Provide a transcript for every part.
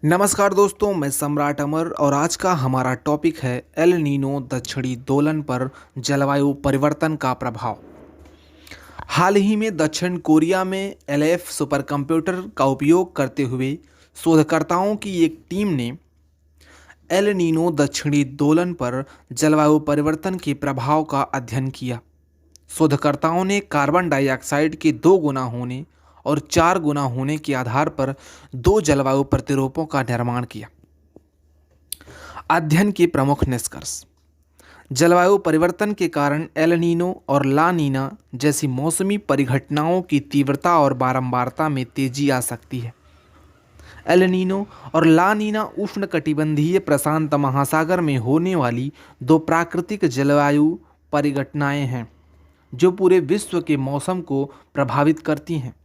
नमस्कार दोस्तों, मैं सम्राट अमर और आज का हमारा टॉपिक है एल नीनो दक्षिणी दोलन पर जलवायु परिवर्तन का प्रभाव। हाल ही में दक्षिण कोरिया में एलएफ सुपर कंप्यूटर का उपयोग करते हुए शोधकर्ताओं की एक टीम ने एल नीनो दक्षिणी दोलन पर जलवायु परिवर्तन के प्रभाव का अध्ययन किया। शोधकर्ताओं ने कार्बन डाइऑक्साइड के 2 गुना होने और 4 गुना होने के आधार पर 2 जलवायु प्रतिरूपों का निर्माण किया। अध्ययन के प्रमुख निष्कर्ष: जलवायु परिवर्तन के कारण एल नीनो और ला नीना जैसी मौसमी परिघटनाओं की तीव्रता और बारंबारता में तेजी आ सकती है। एल नीनो और ला नीना उष्णकटिबंधीय प्रशांत महासागर में होने वाली 2 प्राकृतिक जलवायु परिघटनाएं हैं जो पूरे विश्व के मौसम को प्रभावित करती हैं।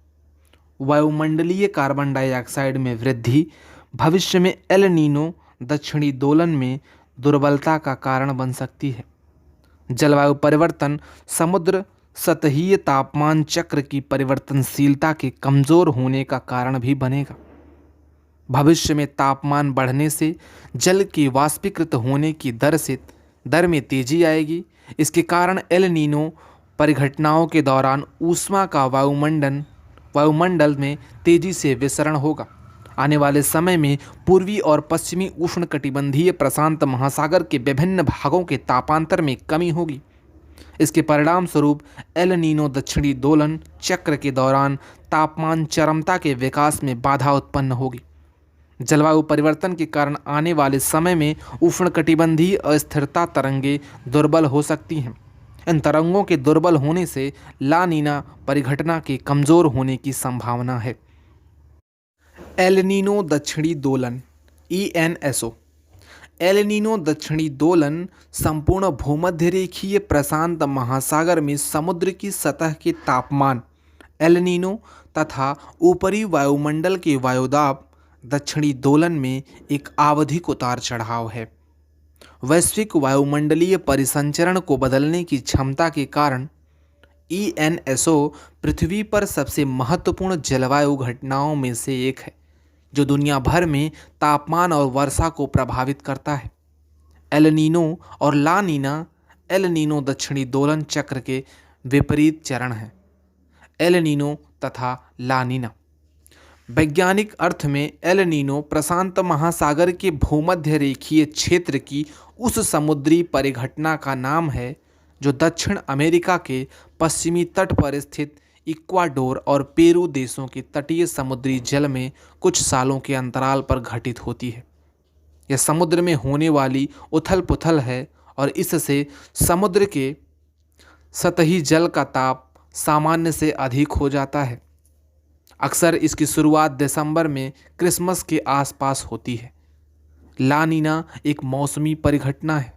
वायुमंडलीय कार्बन डाइऑक्साइड में वृद्धि भविष्य में एल नीनो दक्षिणी दोलन में दुर्बलता का कारण बन सकती है। जलवायु परिवर्तन समुद्र सतहीय तापमान चक्र की परिवर्तनशीलता के कमजोर होने का कारण भी बनेगा। भविष्य में तापमान बढ़ने से जल के वाष्पीकृत होने की दर में तेजी आएगी। इसके कारण एल नीनो परिघटनाओं के दौरान ऊष्मा का वायुमंडल में तेजी से विसरण होगा। आने वाले समय में पूर्वी और पश्चिमी उष्णकटिबंधीय प्रशांत महासागर के विभिन्न भागों के तापांतर में कमी होगी। इसके परिणाम स्वरूप एल नीनो दक्षिणी दोलन चक्र के दौरान तापमान चरमता के विकास में बाधा उत्पन्न होगी। जलवायु परिवर्तन के कारण आने वाले समय में उष्णकटिबंधीय अस्थिरता तरंगें दुर्बल हो सकती हैं। इन तरंगों के दुर्बल होने से ला नीना परिघटना के कमजोर होने की संभावना है। एल नीनो दक्षिणी दोलन ENSO। एल नीनो दक्षिणी दोलन संपूर्ण भूमध्य रेखीय प्रशांत महासागर में समुद्र की सतह के तापमान एल नीनो तथा ऊपरी वायुमंडल के वायुदाब दक्षिणी दोलन में एक आवधिक उतार चढ़ाव है। वैश्विक वायुमंडलीय परिसंचरण को बदलने की क्षमता के कारण ENSO पृथ्वी पर सबसे महत्वपूर्ण जलवायु घटनाओं में से एक है जो दुनिया भर में तापमान और वर्षा को प्रभावित करता है। एल नीनो और ला नीना एल नीनो दक्षिणी दोलन चक्र के विपरीत चरण हैं। एल नीनो तथा ला नीना वैज्ञानिक अर्थ में एल नीनो प्रशांत महासागर के भूमध्य रेखीय क्षेत्र की उस समुद्री परिघटना का नाम है जो दक्षिण अमेरिका के पश्चिमी तट पर स्थित इक्वाडोर और पेरू देशों के तटीय समुद्री जल में कुछ सालों के अंतराल पर घटित होती है। यह समुद्र में होने वाली उथल पुथल है और इससे समुद्र के सतही जल का ताप सामान्य से अधिक हो जाता है। अक्सर इसकी शुरुआत दिसंबर में क्रिसमस के आसपास होती है। ला नीना एक मौसमी परिघटना है।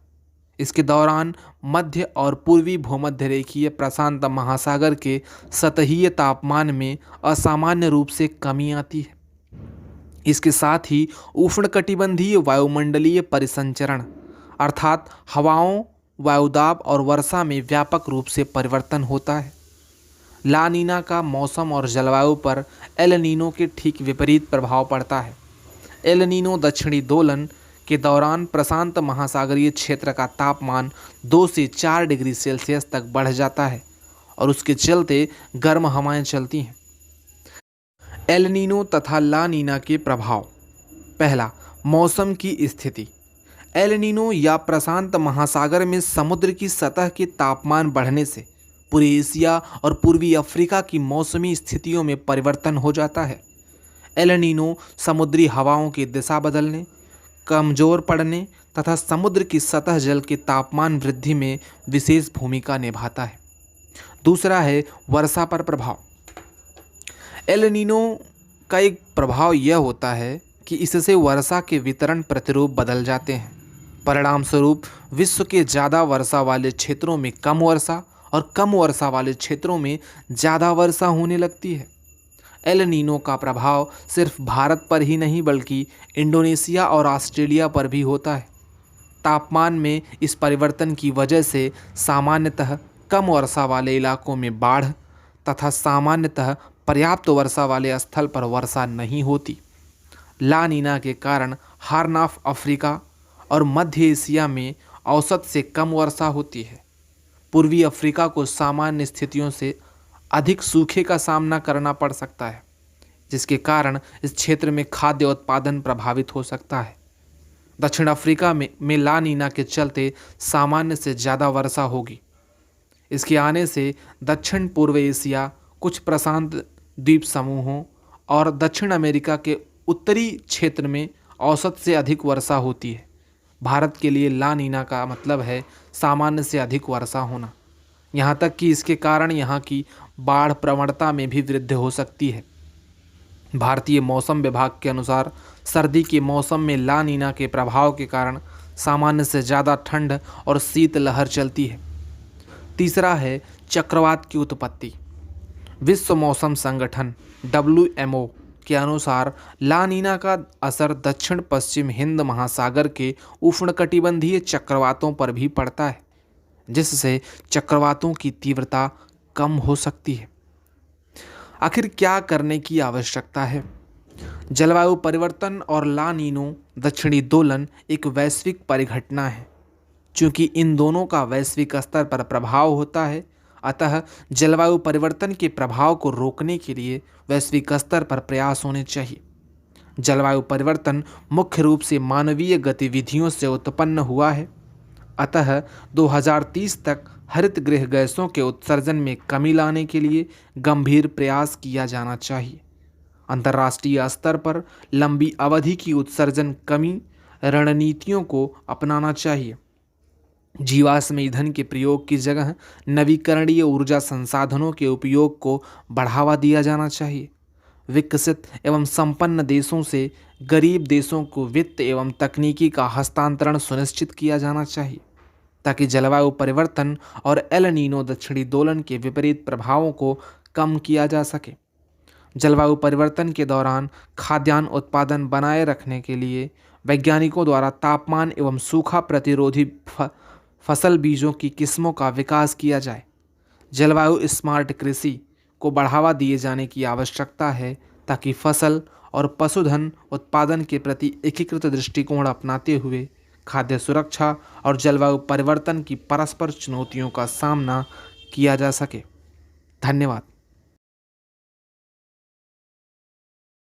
इसके दौरान मध्य और पूर्वी भूमध्य रेखीय प्रशांत महासागर के सतहीय तापमान में असामान्य रूप से कमी आती है। इसके साथ ही उष्णकटिबंधीय वायुमंडलीय परिसंचरण अर्थात हवाओं, वायुदाब और वर्षा में व्यापक रूप से परिवर्तन होता है। ला नीना का मौसम और जलवायु पर एल नीनो के ठीक विपरीत प्रभाव पड़ता है। एल नीनो दक्षिणी दोलन के दौरान प्रशांत महासागरीय क्षेत्र का तापमान 2 से 4 डिग्री सेल्सियस तक बढ़ जाता है और उसके चलते गर्म हवाएं चलती हैं। एल नीनो तथा ला नीना के प्रभाव: पहला, मौसम की स्थिति। एल नीनो या प्रशांत महासागर में समुद्र की सतह के तापमान बढ़ने से पूरे एशिया और पूर्वी अफ्रीका की मौसमी स्थितियों में परिवर्तन हो जाता है। एल नीनो समुद्री हवाओं की दिशा बदलने, कमजोर पड़ने तथा समुद्र की सतह जल के तापमान वृद्धि में विशेष भूमिका निभाता है। दूसरा है वर्षा पर प्रभाव। एल नीनो का एक प्रभाव यह होता है कि इससे वर्षा के वितरण प्रतिरूप बदल जाते हैं। परिणाम स्वरूप विश्व के ज़्यादा वर्षा वाले क्षेत्रों में कम वर्षा और कम वर्षा वाले क्षेत्रों में ज़्यादा वर्षा होने लगती है। एल नीनो का प्रभाव सिर्फ भारत पर ही नहीं बल्कि इंडोनेशिया और ऑस्ट्रेलिया पर भी होता है। तापमान में इस परिवर्तन की वजह से सामान्यतः कम वर्षा वाले इलाकों में बाढ़ तथा सामान्यतः पर्याप्त वर्षा वाले स्थल पर वर्षा नहीं होती। ला नीना के कारण हॉर्न ऑफ अफ्रीका और मध्य एशिया में औसत से कम वर्षा होती है। पूर्वी अफ्रीका को सामान्य स्थितियों से अधिक सूखे का सामना करना पड़ सकता है, जिसके कारण इस क्षेत्र में खाद्य उत्पादन प्रभावित हो सकता है। दक्षिण अफ्रीका में ला नीना के चलते सामान्य से ज़्यादा वर्षा होगी। इसके आने से दक्षिण पूर्व एशिया, कुछ प्रशांत द्वीप समूहों और दक्षिण अमेरिका के उत्तरी क्षेत्र में औसत से अधिक वर्षा होती है। भारत के लिए ला नीना का मतलब है सामान्य से अधिक वर्षा होना, यहाँ तक कि इसके कारण यहाँ की बाढ़ प्रवणता में भी वृद्धि हो सकती है। भारतीय मौसम विभाग के अनुसार सर्दी के मौसम में ला नीना के प्रभाव के कारण सामान्य से ज़्यादा ठंड और शीतलहर चलती है। तीसरा है चक्रवात की उत्पत्ति। विश्व मौसम संगठन WMO के अनुसार ला नीना का असर दक्षिण पश्चिम हिंद महासागर के उष्णकटिबंधीय चक्रवातों पर भी पड़ता है, जिससे चक्रवातों की तीव्रता कम हो सकती है। आखिर क्या करने की आवश्यकता है? जलवायु परिवर्तन और ला नीनो दक्षिणी दोलन एक वैश्विक परिघटना है। चूँकि इन दोनों का वैश्विक स्तर पर प्रभाव होता है, अतः जलवायु परिवर्तन के प्रभाव को रोकने के लिए वैश्विक स्तर पर प्रयास होने चाहिए। जलवायु परिवर्तन मुख्य रूप से मानवीय गतिविधियों से उत्पन्न हुआ है, अतः 2030 तक हरित गृह गैसों के उत्सर्जन में कमी लाने के लिए गंभीर प्रयास किया जाना चाहिए। अंतर्राष्ट्रीय स्तर पर लंबी अवधि की उत्सर्जन कमी रणनीतियों को अपनाना चाहिए। जीवाश्म ईंधन के प्रयोग की जगह नवीकरणीय ऊर्जा संसाधनों के उपयोग को बढ़ावा दिया जाना चाहिए। विकसित एवं संपन्न देशों से गरीब देशों को वित्त एवं तकनीकी का हस्तांतरण सुनिश्चित किया जाना चाहिए, ताकि जलवायु परिवर्तन और एल नीनो दक्षिणी दोलन के विपरीत प्रभावों को कम किया जा सके। जलवायु परिवर्तन के दौरान खाद्यान्न उत्पादन बनाए रखने के लिए वैज्ञानिकों द्वारा तापमान एवं सूखा प्रतिरोधी फसल बीजों की किस्मों का विकास किया जाए। जलवायु स्मार्ट कृषि को बढ़ावा दिए जाने की आवश्यकता है, ताकि फसल और पशुधन उत्पादन के प्रति एकीकृत दृष्टिकोण अपनाते हुए खाद्य सुरक्षा और जलवायु परिवर्तन की परस्पर चुनौतियों का सामना किया जा सके। धन्यवाद।